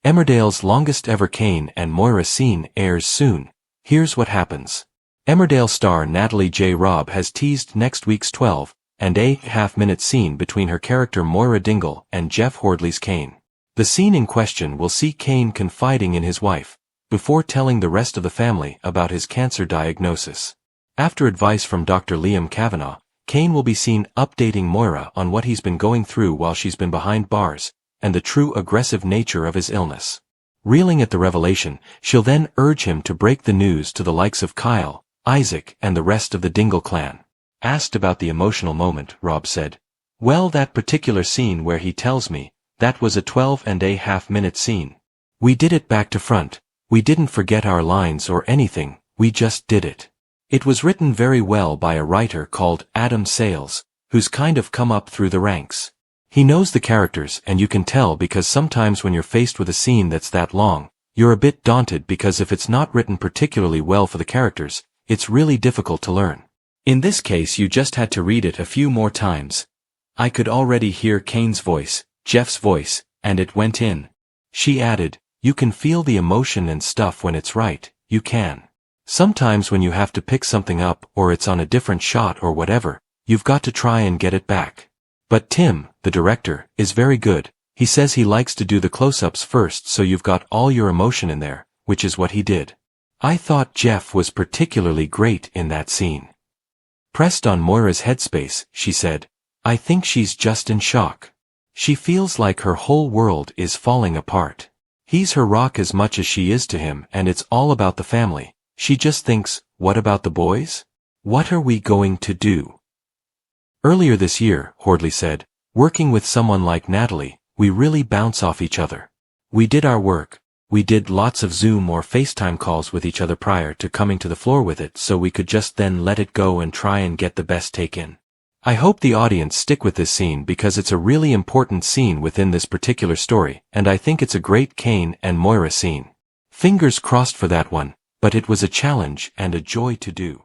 Emmerdale's longest ever Cain and Moira scene airs soon. Here's what happens. Emmerdale star Natalie J. Robb has teased next week's 12.5-minute scene between her character Moira Dingle and Jeff Hordley's Cain. The scene in question will see Cain confiding in his wife, before telling the rest of the family about his cancer diagnosis. After advice from Dr. Liam Kavanagh, Cain will be seen updating Moira on what he's been going through while she's been behind bars, and the true aggressive nature of his illness. Reeling at the revelation, she'll then urge him to break the news to the likes of Kyle, Isaac, and the rest of the Dingle clan. Asked about the emotional moment, Robb said, "Well, that particular scene where he tells me, that was a 12.5-minute scene. We did it back to front. We didn't forget our lines or anything, we just did it. It was written very well by a writer called Adam Sales, who's kind of come up through the ranks. He knows the characters, and you can tell because sometimes when you're faced with a scene that's that long, you're a bit daunted because if it's not written particularly well for the characters, it's really difficult to learn. In this case you just had to read it a few more times. I could already hear Cain's voice, Jeff's voice, and it went in." She added, "You can feel the emotion and stuff when it's right, you can. Sometimes when you have to pick something up or it's on a different shot or whatever, you've got to try and get it back. But Tim, the director, is very good. He says he likes to do the close-ups first so you've got all your emotion in there, which is what he did. I thought Jeff was particularly great in that scene." Pressed on Moira's headspace, she said, "I think she's just in shock. She feels like her whole world is falling apart. He's her rock as much as she is to him, and it's all about the family. She just thinks, what about the boys? What are we going to do?" Earlier this year, Hordley said, "Working with someone like Natalie, we really bounce off each other. We did our work. We did lots of Zoom or FaceTime calls with each other prior to coming to the floor with it so we could just then let it go and try and get the best take in. I hope the audience stick with this scene because it's a really important scene within this particular story, and I think it's a great Cain and Moira scene. Fingers crossed for that one, but it was a challenge and a joy to do."